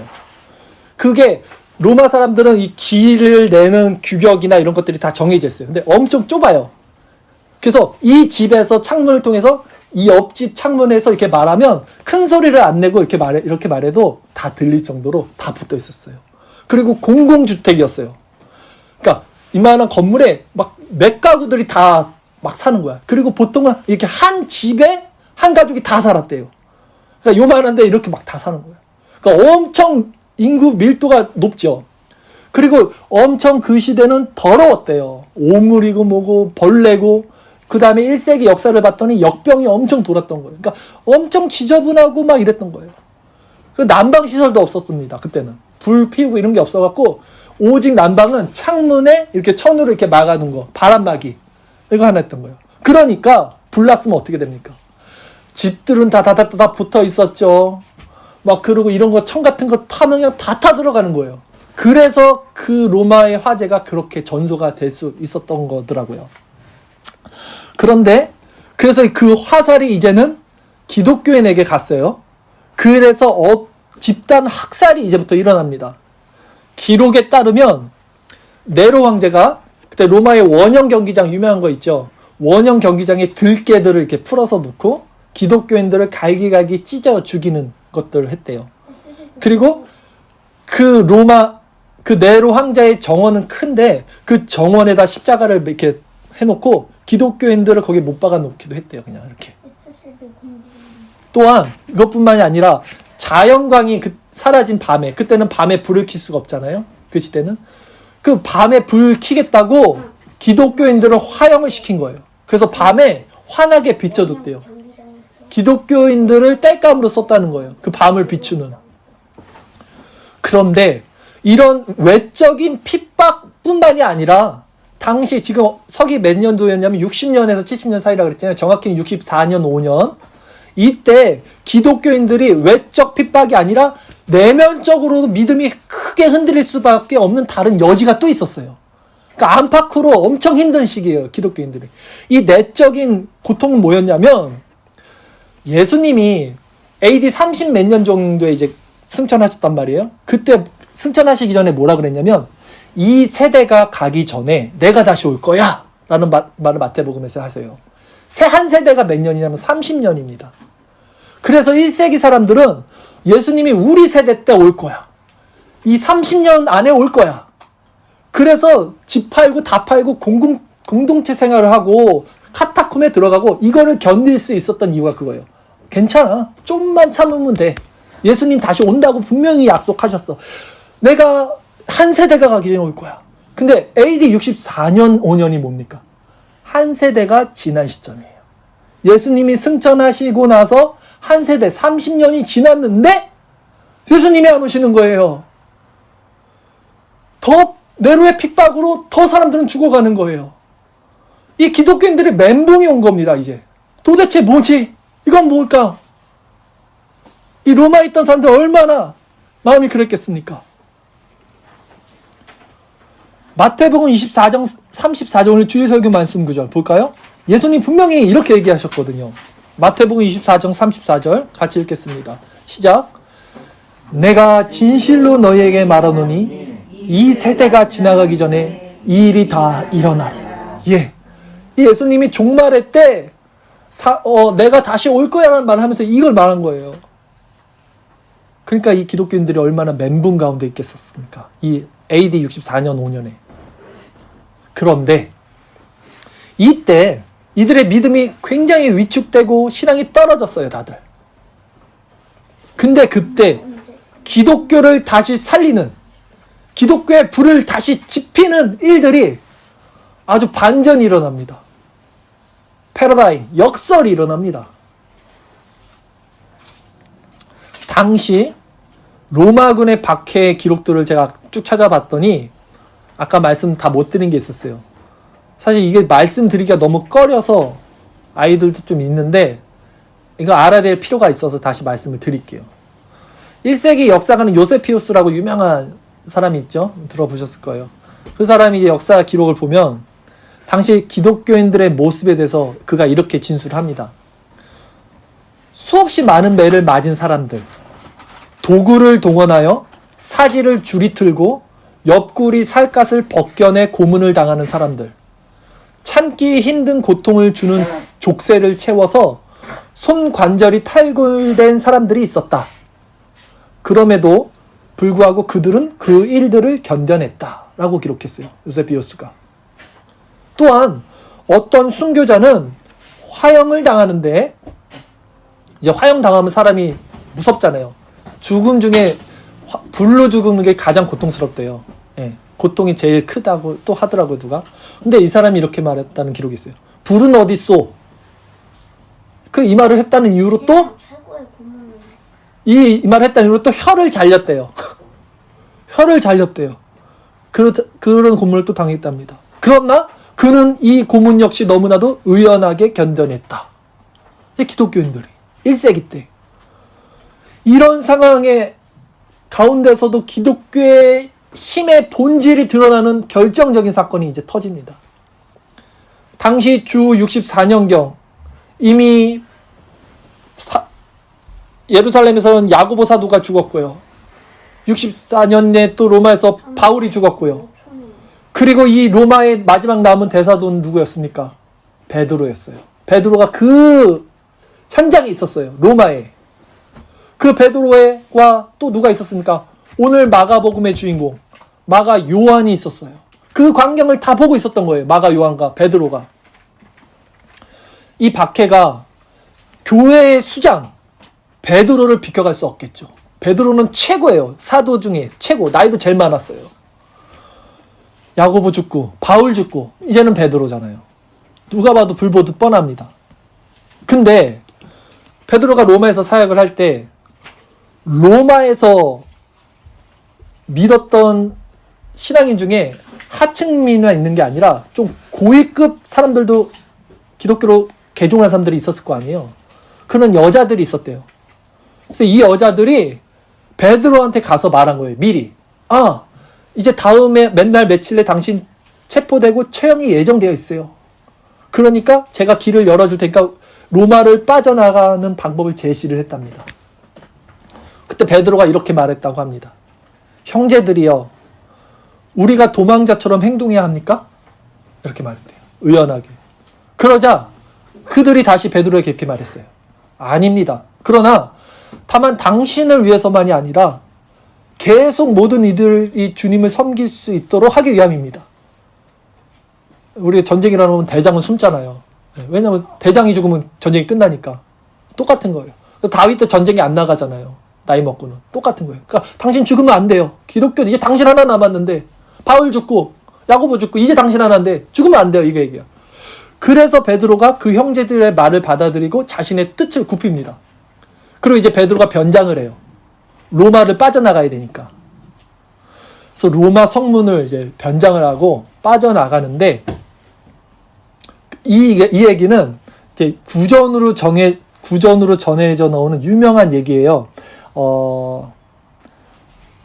그게 로마 사람들은 이 길을 내는 규격이나 이런 것들이 다 정해져 있어요. 근데 엄청 좁아요. 그래서 이 집에서 창문을 통해서 이 옆집 창문에서 이렇게 말하면 큰 소리를 안 내고 이렇게 말해도 다 들릴 정도로 다 붙어 있었어요. 그리고 공공주택이었어요. 그러니까 이만한 건물에 막 몇 가구들이 다 막 사는 거야. 그리고 보통은 이렇게 한 집에 한 가족이 다 살았대요. 그러니까 요만한데 이렇게 막 다 사는 거야. 그러니까 엄청 인구 밀도가 높죠. 그리고 엄청 그 시대는 더러웠대요. 오물이고 뭐고 벌레고 그 다음에 1세기 역사를 봤더니 역병이 엄청 돌았던 거예요. 그러니까 엄청 지저분하고 막 이랬던 거예요. 그 난방시설도 없었습니다. 그때는. 불 피우고 이런 게 없어갖고 오직 난방은 창문에 이렇게 천으로 이렇게 막아둔 거. 바람막이. 이거 하나 했던 거예요. 그러니까 불 났으면 어떻게 됩니까? 집들은 다 붙어 있었죠. 막 그러고 이런 거 청 같은 거 타면 그냥 다 타 들어가는 거예요. 그래서 그 로마의 화재가 그렇게 전소가 될 수 있었던 거더라고요. 그런데 그래서 그 화살이 이제는 기독교인에게 갔어요. 그래서 집단 학살이 이제부터 일어납니다. 기록에 따르면 네로 황제가 그때 로마의 원형 경기장 유명한 거 있죠. 원형 경기장에 들깨들을 이렇게 풀어서 놓고 기독교인들을 갈기갈기 찢어 죽이는 것들을 했대요. 그리고 그 네로 황제의 정원은 큰데 그 정원에다 십자가를 이렇게 해놓고 기독교인들을 거기에 못 박아 놓기도 했대요. 그냥 이렇게. 또한 이것뿐만이 아니라 자연광이 사라진 밤에, 그때는 밤에 불을 켤 수가 없잖아요. 그 시대는. 그 밤에 불 켜겠다고 기독교인들을 화형을 시킨 거예요. 그래서 밤에 환하게 비춰뒀대요. 기독교인들을 땔감으로 썼다는 거예요. 그 밤을 비추는. 그런데 이런 외적인 핍박뿐만이 아니라 당시 지금 서기 몇 년도였냐면 60년에서 70년 사이라고 그랬잖아요. 정확히는 64년, 5년. 이때 기독교인들이 외적 핍박이 아니라 내면적으로도 믿음이 크게 흔들릴 수밖에 없는 다른 여지가 또 있었어요. 그러니까 안팎으로 엄청 힘든 시기예요. 기독교인들이. 이 내적인 고통은 뭐였냐면 예수님이 AD 30 몇 년 정도에 이제 승천하셨단 말이에요. 그때 승천하시기 전에 뭐라 그랬냐면 이 세대가 가기 전에 내가 다시 올 거야 라는 말을 마태복음에서 하세요. 한 세대가 몇 년이냐면 30년입니다. 그래서 1세기 사람들은 예수님이 우리 세대 때 올 거야. 이 30년 안에 올 거야. 그래서 집 팔고 다 팔고 공동체 생활을 하고 카타콤에 들어가고 이거를 견딜 수 있었던 이유가 그거예요. 괜찮아. 좀만 참으면 돼. 예수님 다시 온다고 분명히 약속하셨어. 내가 한 세대가 가기 전에 올 거야. 근데 AD 64년, 5년이 뭡니까? 한 세대가 지난 시점이에요. 예수님이 승천하시고 나서 한 세대 30년이 지났는데 예수님이 안 오시는 거예요. 더 네로의 핍박으로 더 사람들은 죽어가는 거예요. 이 기독교인들의 멘붕이 온 겁니다. 이제 도대체 뭐지? 이건 뭘까? 이 로마에 있던 사람들 얼마나 마음이 그랬겠습니까? 마태복음 24장 34절 오늘 주일설교 말씀 구절 볼까요? 예수님 분명히 이렇게 얘기하셨거든요. 마태복음 24장 34절 같이 읽겠습니다. 시작. 내가 진실로 너희에게 말하노니 이 세대가 지나가기 전에 이 일이 다 일어나리라. 예. 이 예수님이 종말의 때 내가 다시 올 거야 라는 말을 하면서 이걸 말한 거예요. 그러니까 이 기독교인들이 얼마나 멘붕 가운데 있겠었습니까? 이 AD 64년 5년에. 그런데 이때 이들의 믿음이 굉장히 위축되고 신앙이 떨어졌어요, 다들. 근데 그때 기독교를 다시 살리는, 기독교의 불을 다시 지피는 일들이 아주 반전이 일어납니다. 패러다임, 역설이 일어납니다. 당시 로마군의 박해의 기록들을 제가 쭉 찾아봤더니 아까 말씀 다 못 드린 게 있었어요. 사실 이게 말씀드리기가 너무 꺼려서 아이들도 좀 있는데 이거 알아야 될 필요가 있어서 다시 말씀을 드릴게요. 1세기 역사가는 요세피우스라고 유명한 사람이 있죠. 들어보셨을 거예요. 그 사람이 이제 역사 기록을 보면 당시 기독교인들의 모습에 대해서 그가 이렇게 진술합니다. 수없이 많은 매를 맞은 사람들, 도구를 동원하여 사지를 줄이 틀고 옆구리 살갗을 벗겨내 고문을 당하는 사람들, 참기 힘든 고통을 주는 족쇄를 채워서 손 관절이 탈골된 사람들이 있었다. 그럼에도 불구하고 그들은 그 일들을 견뎌냈다라고 기록했어요. 요세피우스가. 또한 어떤 순교자는 화형을 당하는데, 이제 화형 당하면 사람이 무섭잖아요. 죽음 중에 불로 죽는 게 가장 고통스럽대요. 예, 고통이 제일 크다고 또 하더라고요, 누가. 근데 이 사람이 이렇게 말했다는 기록이 있어요. 불은 어딨소? 이 말을 했다는 이유로 또 이 말을 했다는 이유로 또 혀를 잘렸대요. 혀를 잘렸대요. 그런 고문을 또 당했답니다. 그러나 그는 이 고문 역시 너무나도 의연하게 견뎌냈다. 이 기독교인들이 1세기 때 이런 상황의 가운데서도 기독교의 힘의 본질이 드러나는 결정적인 사건이 이제 터집니다. 당시 주 64년경 이미 예루살렘에서는 야고보 사도가 죽었고요. 64년에 또 로마에서 바울이 죽었고요. 그리고 이 로마의 마지막 남은 대사도는 누구였습니까? 베드로였어요. 베드로가 그 현장에 있었어요. 로마에. 그 베드로와 또 누가 있었습니까? 오늘 마가복음의 주인공 마가 요한이 있었어요. 그 광경을 다 보고 있었던 거예요. 마가 요한과 베드로가. 이 박해가 교회의 수장 베드로를 비껴갈 수 없겠죠. 베드로는 최고예요. 사도 중에 최고. 나이도 제일 많았어요. 야고보 죽고 바울 죽고 이제는 베드로잖아요. 누가 봐도 불보듯 뻔합니다. 근데 베드로가 로마에서 사역을 할 때 로마에서 믿었던 신앙인 중에 하층민이 있는 게 아니라 좀 고위급 사람들도 기독교로 개종한 사람들이 있었을 거 아니에요. 그런 여자들이 있었대요. 그래서 이 여자들이 베드로한테 가서 말한 거예요. 미리. 이제 다음에 맨날 며칠 내 당신 체포되고 처형이 예정되어 있어요. 그러니까 제가 길을 열어줄 테니까 로마를 빠져나가는 방법을 제시를 했답니다. 그때 베드로가 이렇게 말했다고 합니다. 형제들이여, 우리가 도망자처럼 행동해야 합니까? 이렇게 말했대요. 의연하게. 그러자 그들이 다시 베드로에게 이렇게 말했어요. 아닙니다. 그러나 다만 당신을 위해서만이 아니라 계속 모든 이들이 주님을 섬길 수 있도록 하기 위함입니다. 우리 전쟁이라는 건 대장은 숨잖아요. 왜냐하면 대장이 죽으면 전쟁이 끝나니까. 똑같은 거예요. 다윗도 전쟁에 안 나가잖아요. 나이 먹고는. 똑같은 거예요. 그러니까 당신 죽으면 안 돼요. 기독교는 이제 당신 하나 남았는데 바울 죽고 야고보 죽고 이제 당신 하나인데 죽으면 안 돼요. 이거 얘기야. 그래서 베드로가 그 형제들의 말을 받아들이고 자신의 뜻을 굽힙니다. 그리고 이제 베드로가 변장을 해요. 로마를 빠져나가야 되니까. 그래서 로마 성문을 이제 변장을 하고 빠져나가는데 이 얘기는 이제 구전으로 전해져 나오는 유명한 얘기예요.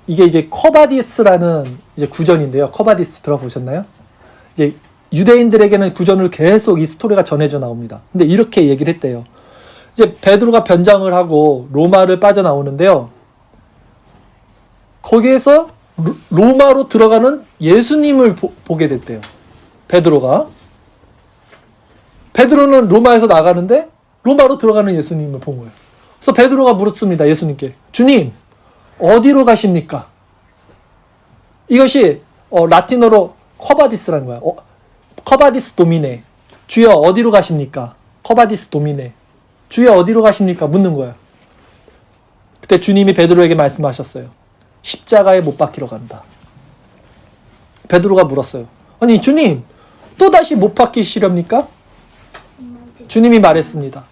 이게 이제 커바디스라는 이제 구전인데요. 커바디스 들어보셨나요? 이제 유대인들에게는 구전을 계속 이 스토리가 전해져 나옵니다. 근데 이렇게 얘기를 했대요. 이제 베드로가 변장을 하고 로마를 빠져나오는데요. 거기에서 로마로 들어가는 예수님을 보게 됐대요. 베드로가. 베드로는 로마에서 나가는데 로마로 들어가는 예수님을 본 거예요. 그래서 베드로가 물었습니다. 예수님께. 주님, 어디로 가십니까? 이것이 라틴어로 커바디스라는 거야. 커바디스 도미네. 주여 어디로 가십니까? 커바디스 도미네. 주여 어디로 가십니까? 묻는 거예요. 그때 주님이 베드로에게 말씀하셨어요. 십자가에 못 박히러 간다. 베드로가 물었어요. 아니 주님, 또다시 못 박히시렵니까? 주님이 말했습니다.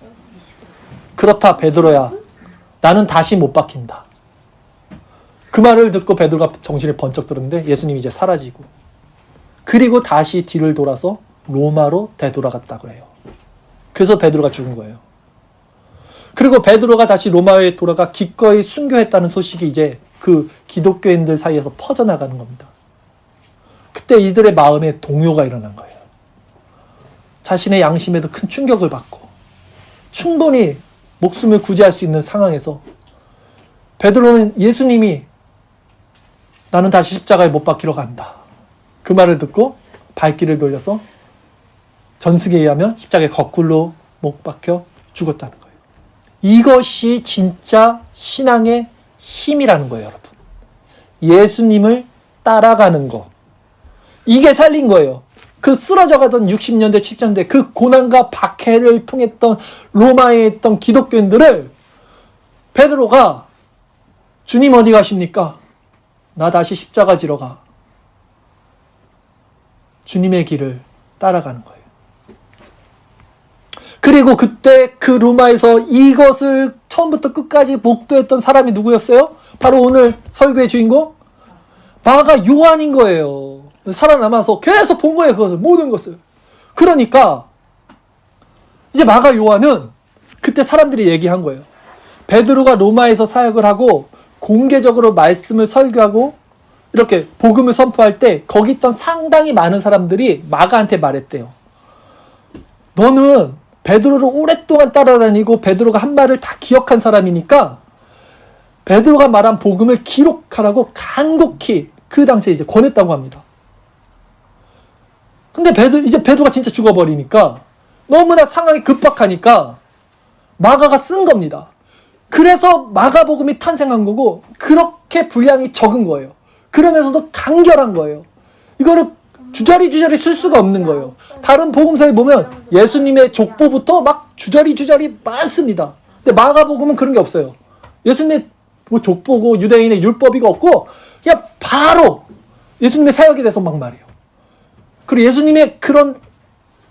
그렇다 베드로야, 나는 다시 못 박힌다. 그 말을 듣고 베드로가 정신을 번쩍 들었는데 예수님이 이제 사라지고, 그리고 다시 뒤를 돌아서 로마로 되돌아갔다고 해요. 그래서 베드로가 죽은 거예요. 그리고 베드로가 다시 로마에 돌아가 기꺼이 순교했다는 소식이 이제 그 기독교인들 사이에서 퍼져나가는 겁니다. 그때 이들의 마음에 동요가 일어난 거예요. 자신의 양심에도 큰 충격을 받고 충분히 목숨을 구제할 수 있는 상황에서 베드로는 예수님이 나는 다시 십자가에 못 박히러 간다. 그 말을 듣고 발길을 돌려서 전승에 의하면 십자가에 거꾸로 못 박혀 죽었다는 거예요. 이것이 진짜 신앙의 힘이라는 거예요, 여러분. 예수님을 따라가는 거. 이게 살린 거예요. 그 쓰러져가던 60년대, 70년대 그 고난과 박해를 통했던 로마에 있던 기독교인들을 베드로가 주님 어디 가십니까? 나 다시 십자가 지러 가. 주님의 길을 따라가는 거예요. 그리고 그때 그 로마에서 이것을 처음부터 끝까지 목도했던 사람이 누구였어요? 바로 오늘 설교의 주인공? 마가 요한인 거예요. 살아남아서 계속 본 거예요. 그것을, 모든 것을. 그러니까 이제 마가 요한은 그때 사람들이 얘기한 거예요. 베드로가 로마에서 사역을 하고 공개적으로 말씀을 설교하고 이렇게 복음을 선포할 때 거기 있던 상당히 많은 사람들이 마가한테 말했대요. 너는 베드로를 오랫동안 따라다니고 베드로가 한 말을 다 기억한 사람이니까 베드로가 말한 복음을 기록하라고 간곡히 그 당시에 이제 권했다고 합니다. 근데 이제 베드로가 진짜 죽어버리니까 너무나 상황이 급박하니까 마가가 쓴 겁니다. 그래서 마가복음이 탄생한 거고 그렇게 분량이 적은 거예요. 그러면서도 간결한 거예요. 이거를 주저리 쓸 수가 없는 거예요. 다른 복음서에 보면 예수님의 족보부터 막 주저리 많습니다. 근데 마가복음은 그런 게 없어요. 예수님의 뭐 족보고 유대인의 율법이가 없고 그냥 바로 예수님의 사역에 대해서 막 말해요. 그리고 예수님의 그런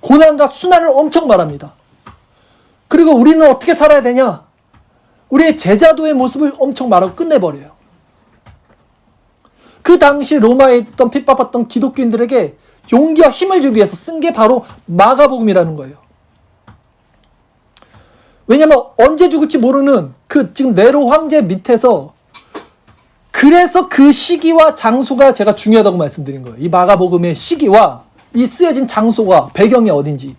고난과 순환을 엄청 말합니다. 그리고 우리는 어떻게 살아야 되냐? 우리의 제자도의 모습을 엄청 말하고 끝내버려요. 그 당시 로마에 있던 핍박받던 기독교인들에게 용기와 힘을 주기 위해서 쓴 게 바로 마가복음이라는 거예요. 왜냐하면 언제 죽을지 모르는 그 지금 네로 황제 밑에서, 그래서 그 시기와 장소가 제가 중요하다고 말씀드린 거예요. 이 마가복음의 시기와 이 쓰여진 장소가 배경이 어딘지.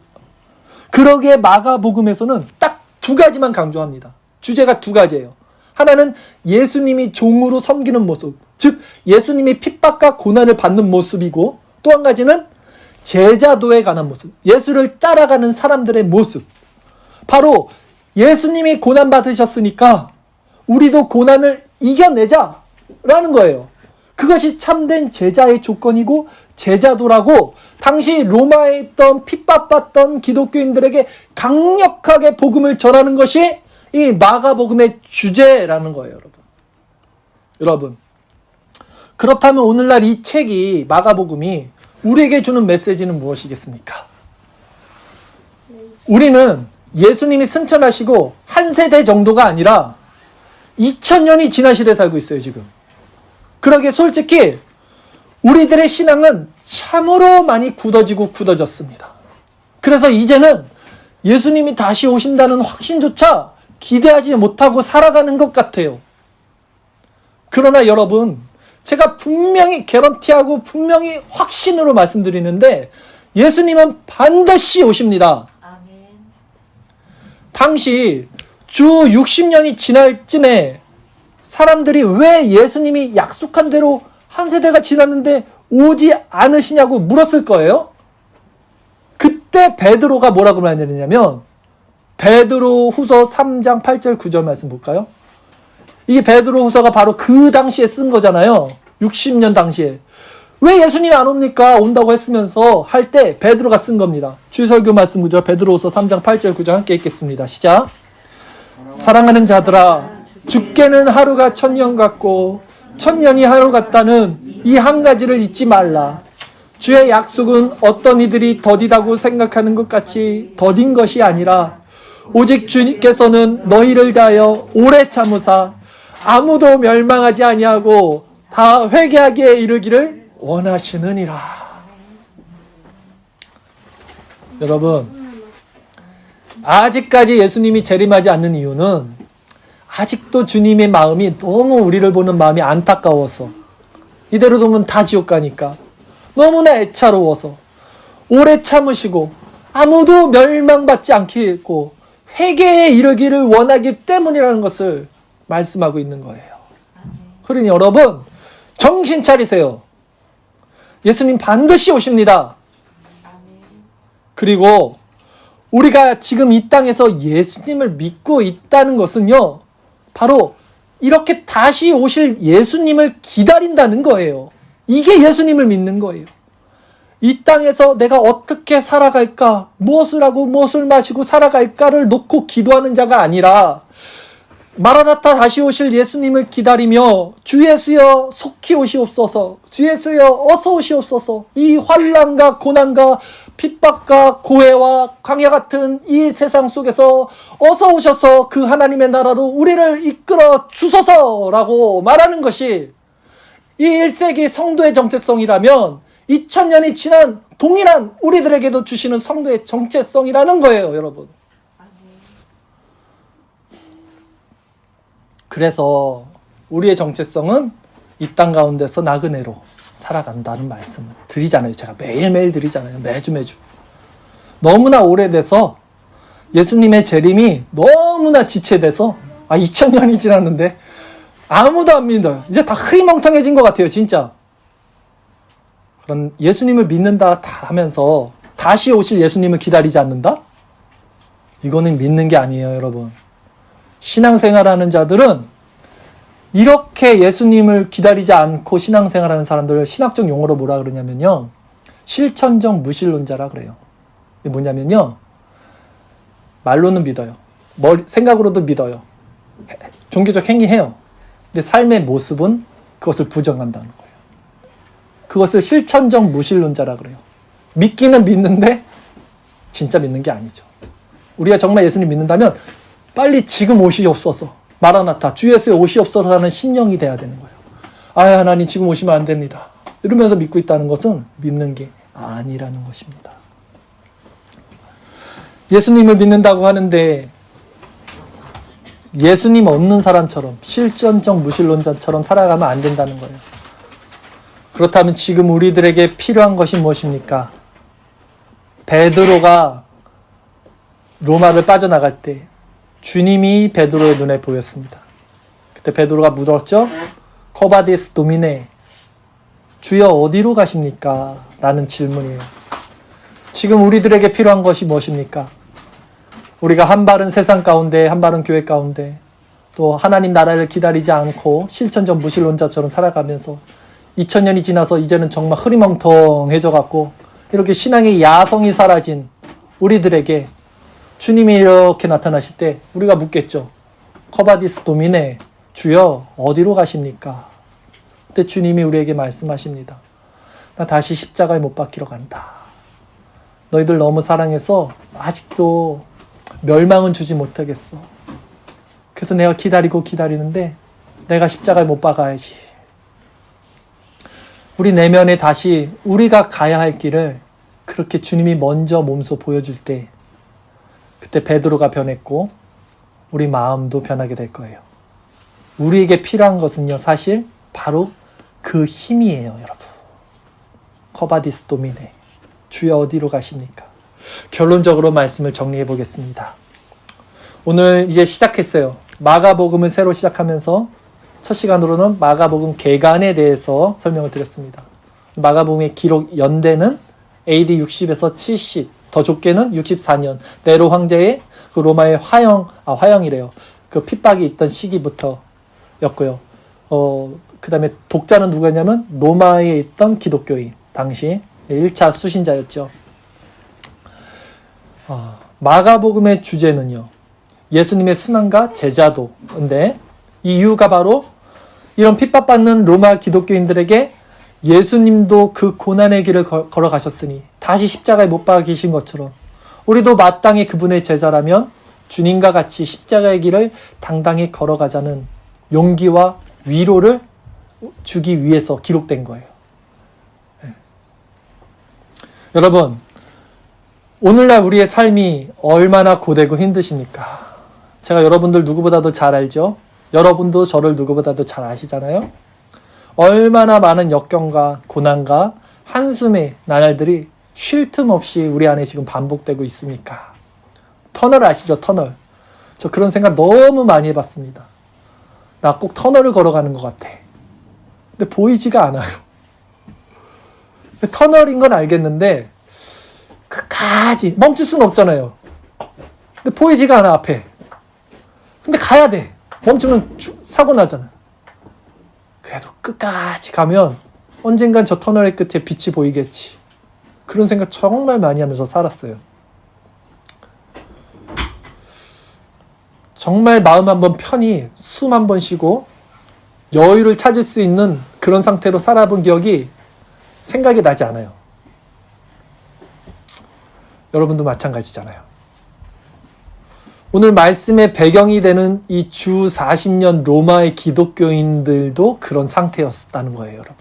그러기에 마가복음에서는 딱 두 가지만 강조합니다. 주제가 두 가지예요. 하나는 예수님이 종으로 섬기는 모습, 즉 예수님이 핍박과 고난을 받는 모습이고, 또 한 가지는 제자도에 관한 모습, 예수를 따라가는 사람들의 모습. 바로 예수님이 고난 받으셨으니까 우리도 고난을 이겨내자라는 거예요. 그것이 참된 제자의 조건이고 제자도라고 당시 로마에 있던 핍박받던 기독교인들에게 강력하게 복음을 전하는 것이 이 마가복음의 주제라는 거예요, 여러분. 여러분, 그렇다면 오늘날 이 책이, 마가복음이 우리에게 주는 메시지는 무엇이겠습니까? 우리는 예수님이 승천하시고 한 세대 정도가 아니라 2000년이 지난 시대에 살고 있어요, 지금. 그러기에 솔직히 우리들의 신앙은 참으로 많이 굳어졌습니다. 그래서 이제는 예수님이 다시 오신다는 확신조차 기대하지 못하고 살아가는 것 같아요. 그러나 여러분, 제가 분명히 개런티하고 분명히 확신으로 말씀드리는데 예수님은 반드시 오십니다. 아멘. 당시 주 60년이 지날 쯤에 사람들이 왜 예수님이 약속한 대로 한 세대가 지났는데 오지 않으시냐고 물었을 거예요. 그때 베드로가 뭐라고 말했냐면, 베드로 후서 3장 8절 9절 말씀 볼까요? 이 베드로 후서가 바로 그 당시에 쓴 거잖아요. 60년 당시에. 왜 예수님이 안 옵니까? 온다고 했으면서 할 때 베드로가 쓴 겁니다. 주설교 말씀 구절 베드로 후서 3장 8절 9절 함께 읽겠습니다. 시작. 사랑하는 자들아, 죽게는 하루가 1000년 같고 1000년이 하루 같다는 이 한 가지를 잊지 말라. 주의 약속은 어떤 이들이 더디다고 생각하는 것 같이 더딘 것이 아니라 오직 주님께서는 너희를 다하여 오래 참으사 아무도 멸망하지 아니하고 다 회개하기에 이르기를 원하시느니라. 여러분, 아직까지 예수님이 재림하지 않는 이유는 아직도 주님의 마음이 너무 우리를 보는 마음이 안타까워서, 이대로 두면 다 지옥 가니까 너무나 애차로워서 오래 참으시고 아무도 멸망받지 않겠고 회개에 이르기를 원하기 때문이라는 것을 말씀하고 있는 거예요. 그러니 여러분, 정신 차리세요. 예수님 반드시 오십니다. 그리고 우리가 지금 이 땅에서 예수님을 믿고 있다는 것은요, 바로 이렇게 다시 오실 예수님을 기다린다는 거예요. 이게 예수님을 믿는 거예요. 이 땅에서 내가 어떻게 살아갈까, 무엇을 하고 무엇을 마시고 살아갈까를 놓고 기도하는 자가 아니라, 마라나타 다시 오실 예수님을 기다리며 주 예수여 속히 오시옵소서, 주 예수여 어서 오시옵소서, 이 환난과 고난과 핍박과 고해와 광야 같은 이 세상 속에서 어서 오셔서 그 하나님의 나라로 우리를 이끌어 주소서라고 말하는 것이 이 1세기 성도의 정체성이라면 2000년이 지난 동일한 우리들에게도 주시는 성도의 정체성이라는 거예요, 여러분. 그래서 우리의 정체성은 이 땅 가운데서 나그네로 살아간다는 말씀을 드리잖아요. 제가 매일매일 드리잖아요. 매주. 너무나 오래돼서 예수님의 재림이 너무나 지체돼서 2000년이 지났는데 아무도 안 믿어요. 이제 다 흐리멍텅해진 것 같아요, 진짜. 그럼 예수님을 믿는다 다 하면서 다시 오실 예수님을 기다리지 않는다? 이거는 믿는 게 아니에요, 여러분. 신앙생활하는 자들은 이렇게 예수님을 기다리지 않고 신앙생활하는 사람들을 신학적 용어로 뭐라 그러냐면요, 실천적 무신론자라 그래요. 이게 뭐냐면요, 말로는 믿어요, 생각으로도 믿어요, 종교적 행위해요. 근데 삶의 모습은 그것을 부정한다는 거예요. 그것을 실천적 무신론자라 그래요. 믿기는 믿는데 진짜 믿는 게 아니죠. 우리가 정말 예수님 믿는다면 빨리 지금 오시옵소서, 마라나타 주 예수의 오시옵소서라는 심령이 돼야 되는 거예요. 아, 하나님 지금 오시면 안 됩니다, 이러면서 믿고 있다는 것은 믿는 게 아니라는 것입니다. 예수님을 믿는다고 하는데 예수님 없는 사람처럼 실천적 무신론자처럼 살아가면 안 된다는 거예요. 그렇다면 지금 우리들에게 필요한 것이 무엇입니까? 베드로가 로마를 빠져나갈 때 주님이 베드로의 눈에 보였습니다. 그때 베드로가 물었죠. 코바디스 도미네, 주여 어디로 가십니까? 라는 질문이에요. 지금 우리들에게 필요한 것이 무엇입니까? 우리가 한 발은 세상 가운데, 한 발은 교회 가운데, 또 하나님 나라를 기다리지 않고 실천적 무신론자처럼 살아가면서 2000년이 지나서 이제는 정말 흐리멍텅해져 갖고 이렇게 신앙의 야성이 사라진 우리들에게 주님이 이렇게 나타나실 때 우리가 묻겠죠. 커바디스 도미네, 주여 어디로 가십니까? 그때 주님이 우리에게 말씀하십니다. 나 다시 십자가에 못 박히러 간다. 너희들 너무 사랑해서 아직도 멸망은 주지 못하겠어. 그래서 내가 기다리는데 내가 십자가에 못 박아야지. 우리 내면에 다시 우리가 가야 할 길을 그렇게 주님이 먼저 몸소 보여줄 때 그때 베드로가 변했고 우리 마음도 변하게 될 거예요. 우리에게 필요한 것은요, 사실 바로 그 힘이에요, 여러분. 커바디스 도미네, 주여 어디로 가십니까? 결론적으로 말씀을 정리해 보겠습니다. 오늘 이제 시작했어요. 마가복음을 새로 시작하면서 첫 시간으로는 마가복음 개간에 대해서 설명을 드렸습니다. 마가복음의 기록 연대는 AD 60에서 70, 더 좁게는 64년 네로 황제의 그 로마의 화형이래요. 그 핍박이 있던 시기부터였고요. 그 다음에 독자는 누구였냐면 로마에 있던 기독교인, 당시 1차 수신자였죠. 마가복음의 주제는요, 예수님의 순환과 제자도인데 이 이유가 바로 이런 핍박받는 로마 기독교인들에게 예수님도 그 고난의 길을 걸어가셨으니 다시 십자가에 못 박히신 것처럼 우리도 마땅히 그분의 제자라면 주님과 같이 십자가의 길을 당당히 걸어가자는 용기와 위로를 주기 위해서 기록된 거예요. 네. 여러분, 오늘날 우리의 삶이 얼마나 고되고 힘드십니까? 제가 여러분들 누구보다도 잘 알죠? 여러분도 저를 누구보다도 잘 아시잖아요? 얼마나 많은 역경과 고난과 한숨의 나날들이 쉴 틈 없이 우리 안에 지금 반복되고 있습니까? 터널 아시죠? 터널. 저 그런 생각 너무 많이 해봤습니다. 나 꼭 터널을 걸어가는 것 같아. 근데 보이지가 않아요. 터널인 건 알겠는데 끝까지 멈출 수는 없잖아요. 근데 보이지가 않아, 앞에. 근데 가야 돼. 멈추면 사고 나잖아. 그래도 끝까지 가면 언젠간 저 터널의 끝에 빛이 보이겠지. 그런 생각 정말 많이 하면서 살았어요. 정말 마음 한번 편히 숨 한번 쉬고 여유를 찾을 수 있는 그런 상태로 살아본 기억이 생각이 나지 않아요. 여러분도 마찬가지잖아요. 오늘 말씀의 배경이 되는 이 주 40년 로마의 기독교인들도 그런 상태였다는 거예요, 여러분.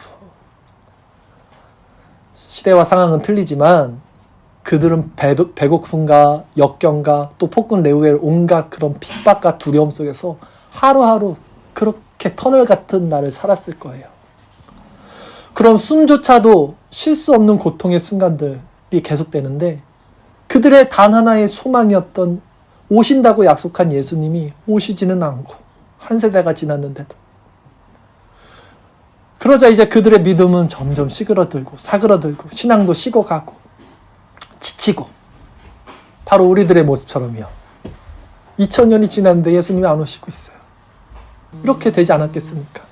시대와 상황은 틀리지만 그들은 배고픔과 역경과 또 폭군 레후의 온갖 그런 핍박과 두려움 속에서 하루하루 그렇게 터널 같은 날을 살았을 거예요. 그럼 숨조차도 쉴 수 없는 고통의 순간들이 계속되는데 그들의 단 하나의 소망이었던 오신다고 약속한 예수님이 오시지는 않고 한 세대가 지났는데도 그러자 이제 그들의 믿음은 점점 시그러들고 사그러들고 신앙도 식어가고 지치고 바로 우리들의 모습처럼요. 2000년이 지났는데 예수님이 안 오시고 있어요. 이렇게 되지 않았겠습니까?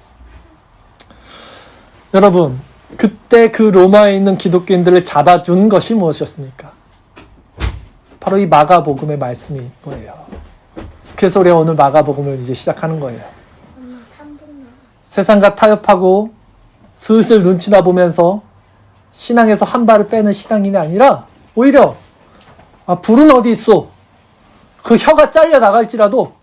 여러분, 그때 그 로마에 있는 기독교인들을 잡아준 것이 무엇이었습니까? 바로 이 마가복음의 말씀인 거예요. 그래서 우리가 오늘 마가복음을 이제 시작하는 거예요. 세상과 타협하고 슬슬 눈치나 보면서 신앙에서 한 발을 빼는 신앙인이 아니라 오히려 불은 어디 있어? 그 혀가 잘려 나갈지라도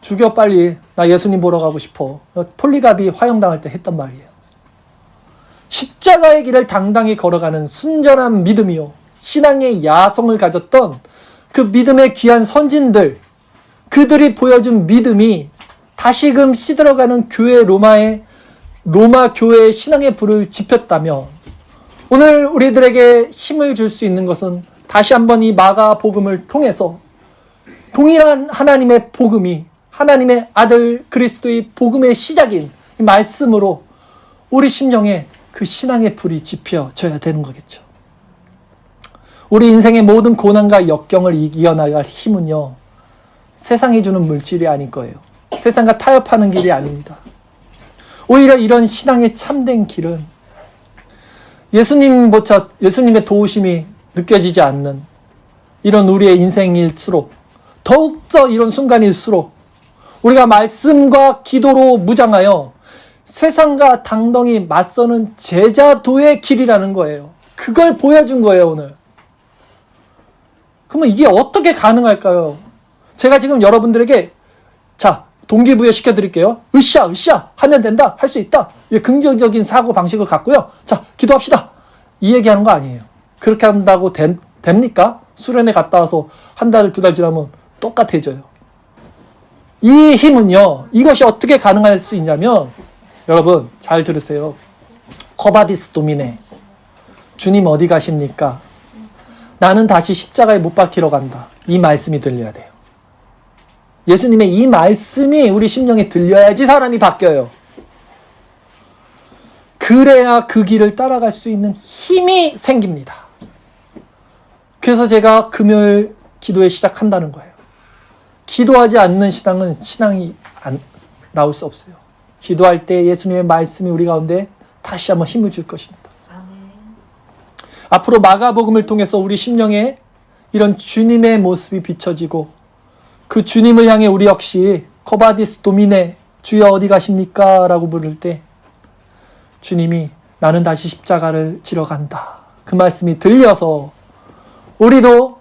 죽여 빨리, 나 예수님 보러 가고 싶어. 폴리갑이 화형당할 때 했단 말이에요. 십자가의 길을 당당히 걸어가는 순전한 믿음이요, 신앙의 야성을 가졌던 그 믿음의 귀한 선진들, 그들이 보여준 믿음이 다시금 시들어가는 교회 로마 교회의 신앙의 불을 지폈다면 오늘 우리들에게 힘을 줄 수 있는 것은 다시 한번 이 마가복음을 통해서 동일한 하나님의 복음이 하나님의 아들 그리스도의 복음의 시작인 이 말씀으로 우리 심령에 그 신앙의 불이 지펴져야 되는 거겠죠. 우리 인생의 모든 고난과 역경을 이겨나갈 힘은요, 세상이 주는 물질이 아닐 거예요. 세상과 타협하는 길이 아닙니다. 오히려 이런 신앙의 참된 길은 예수님의 도우심이 느껴지지 않는 이런 우리의 인생일수록, 더욱더 이런 순간일수록 우리가 말씀과 기도로 무장하여 세상과 당당히 맞서는 제자도의 길이라는 거예요. 그걸 보여준 거예요, 오늘. 그러면 이게 어떻게 가능할까요? 제가 지금 여러분들에게 자, 동기부여 시켜드릴게요. 으쌰 하면 된다, 할 수 있다, 긍정적인 사고 방식을 갖고요, 자, 기도합시다, 이 얘기하는 거 아니에요. 그렇게 한다고 됩니까? 수련회 갔다 와서 한 달, 두 달 지나면 똑같아져요. 이 힘은요, 이것이 어떻게 가능할 수 있냐면, 여러분 잘 들으세요. 커바디스 도미네, 주님 어디 가십니까? 나는 다시 십자가에 못 박히러 간다, 이 말씀이 들려야 돼요. 예수님의 이 말씀이 우리 심령에 들려야지 사람이 바뀌어요. 그래야 그 길을 따라갈 수 있는 힘이 생깁니다. 그래서 제가 금요일 기도에 시작한다는 거예요. 기도하지 않는 신앙은 신앙이 나올 수 없어요. 기도할 때 예수님의 말씀이 우리 가운데 다시 한번 힘을 줄 것입니다. 아멘. 앞으로 마가복음을 통해서 우리 심령에 이런 주님의 모습이 비춰지고, 그 주님을 향해 우리 역시 코바디스 도미네, 주여 어디 가십니까? 라고 부를 때 주님이 나는 다시 십자가를 지러 간다, 그 말씀이 들려서 우리도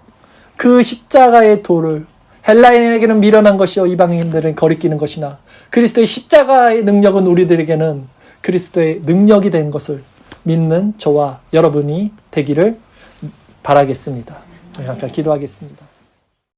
그 십자가의 도를, 헬라인에게는 미련한 것이요 이방인들은 거리끼는 것이나 그리스도의 십자가의 능력은 우리들에게는 그리스도의 능력이 된 것을 믿는 저와 여러분이 되기를 바라겠습니다. 잠깐 기도하겠습니다.